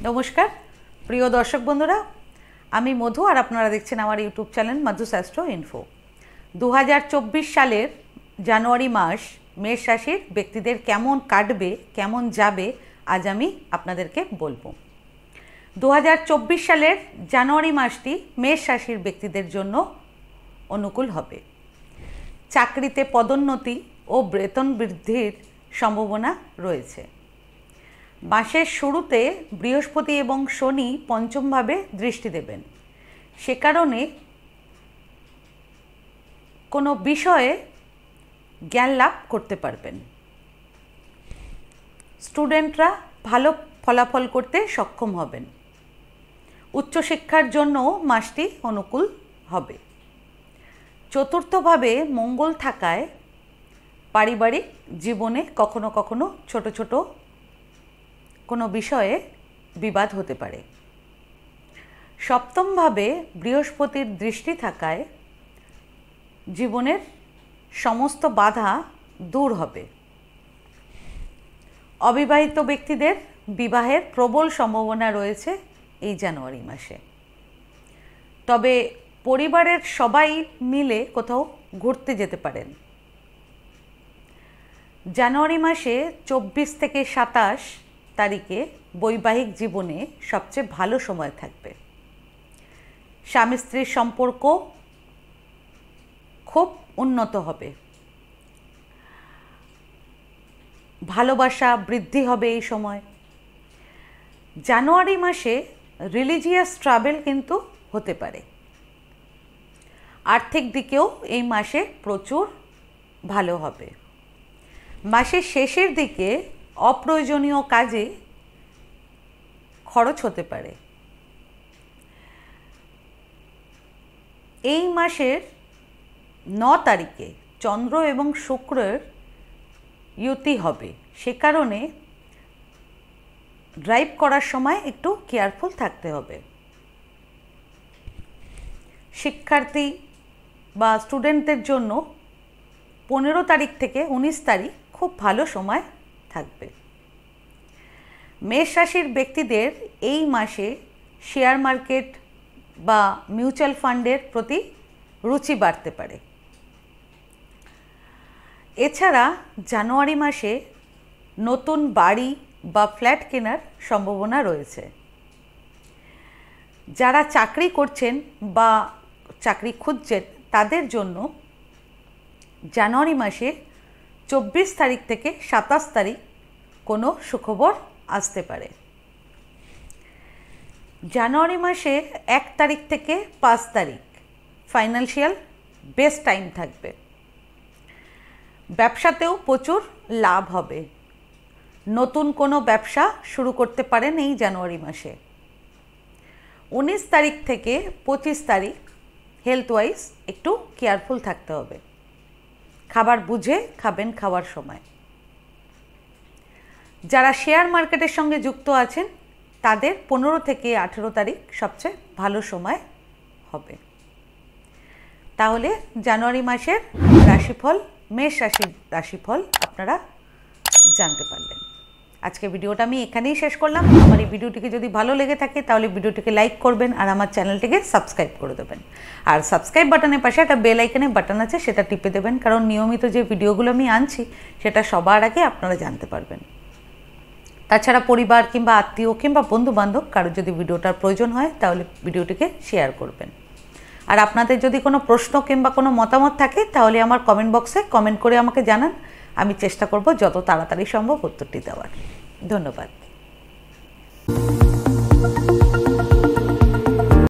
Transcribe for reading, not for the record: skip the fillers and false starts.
নমস্কার প্রিয় দর্শক বন্ধুরা, আমি মধু আর আপনারা দেখছেন আমার YouTube channel Madhu's astro info. 2024 সালের জানুয়ারি মাস মেষ রাশির ব্যক্তিদের কেমন কাটবে, কেমন যাবে, আজ আমি আপনাদেরকে বলবো। 2024 সালের জানুয়ারি মাসটি মেষ রাশির ব্যক্তিদের জন্য অনুকূল হবে। চাকরিতে পদোন্নতি ও বেতন বৃদ্ধির সম্ভাবনা রয়েছে। মাসের শুরুতে বৃহস্পতি এবং শনি পঞ্চমভাবে দৃষ্টি দেবেন, সে কারণে কোনো বিষয়ে জ্ঞান লাভ করতে পারবেন। স্টুডেন্টরা ভালো ফলাফল করতে সক্ষম হবেন। উচ্চশিক্ষার জন্য মাসটি অনুকূল হবে। চতুর্থভাবে মঙ্গল থাকায় পারিবারিক জীবনে কখনো কখনো ছোট ছোট কোনো বিষয়ে বিবাদ হতে পারে। সপ্তমভাবে বৃহস্পতির দৃষ্টি থাকায় জীবনের সমস্ত বাধা দূর হবে। অবিবাহিত ব্যক্তিদের বিবাহের প্রবল সম্ভাবনা রয়েছে এই জানুয়ারি মাসে। তবে পরিবারের সবাই মিলে কোথাও ঘুরতে যেতে পারেন। জানুয়ারি মাসে 24 থেকে 27 তারিখে বৈবাহিক জীবনে সবচেয়ে ভালো সময় থাকবে। স্বামী স্ত্রীর সম্পর্ক খুব উন্নত হবে। ভালোবাসা বৃদ্ধি হবে এই সময়। জানুয়ারি মাসে রিলিজিয়াস ট্রাভেল কিন্তু হতে পারে। আর্থিক দিকেও এই মাসে প্রচুর ভালো হবে। মাসের শেষের দিকে অপ্রয়োজনীয় কাজে খরচ হতে পারে। এই মাসের 9 তারিখে চন্দ্র এবং শুক্রের ইউতি হবে, সে কারণে ড্রাইভ করার সময় একটু কেয়ারফুল থাকতে হবে। শিক্ষার্থী বা স্টুডেন্টদের জন্য 15 তারিখ থেকে 19 তারিখ খুব ভালো সময় থাকবে। মেষ রাশির ব্যক্তিদের এই মাসে শেয়ার মার্কেট বা মিউচুয়াল ফান্ডের প্রতি রুচি বাড়তে পারে। এছাড়া জানুয়ারি মাসে নতুন বাড়ি বা ফ্ল্যাট কেনার সম্ভাবনা রয়েছে। যারা চাকরি করছেন বা চাকরি খুঁজছেন তাদের জন্য জানুয়ারি মাসে 24 তারিখ থেকে 27 তারিখ কোনো সুখবর আসতে পারে। জানুয়ারি মাসে 1 তারিখ থেকে 5 তারিখ ফাইন্যান্সিয়াল বেস্ট টাইম থাকবে। ব্যবসাতেও প্রচুর লাভ হবে। নতুন কোনো ব্যবসা শুরু করতে পারেন এই জানুয়ারি মাসে। 19 তারিখ থেকে 25 তারিখ হেলথ ওয়াইজ একটু কেয়ারফুল থাকতে হবে। খাবার বুঝে খাবেন খাওয়ার সময়। যারা শেয়ার মার্কেটের সঙ্গে যুক্ত আছেন তাদের 15 থেকে 18 তারিখ সবচেয়ে ভালো সময় হবে। তাহলে জানুয়ারি মাসের রাশিফল, মেষ রাশির রাশিফল আপনারা জানতে পারলেন। আজকে ভিডিওটা আমি এখানেই শেষ করলাম। আমার এই ভিডিওটিকে যদি ভালো লেগে থাকে তাহলে ভিডিওটিকে লাইক করবেন আর আমার চ্যানেলটিকে সাবস্ক্রাইব করে দেবেন। আর সাবস্ক্রাইব বাটনের পাশে একটা বেল আইকনের বাটন আছে, সেটা টিপে দেবেন, কারণ নিয়মিত যে ভিডিওগুলো আমি আনছি সেটা সবার আগে আপনারা জানতে পারবেন। তাছাড়া পরিবার কিংবা আত্মীয় কিংবা বন্ধুবান্ধব কারোর যদি ভিডিওটার প্রয়োজন হয় তাহলে ভিডিওটিকে শেয়ার করবেন। আর আপনাদের যদি কোনো প্রশ্ন কিংবা কোনো মতামত থাকে তাহলে আমার কমেন্ট বক্সে কমেন্ট করে আমাকে জানান। আমি চেষ্টা করব যত তাড়াতাড়ি সম্ভব উত্তরটি দেওয়ার। ধন্যবাদ।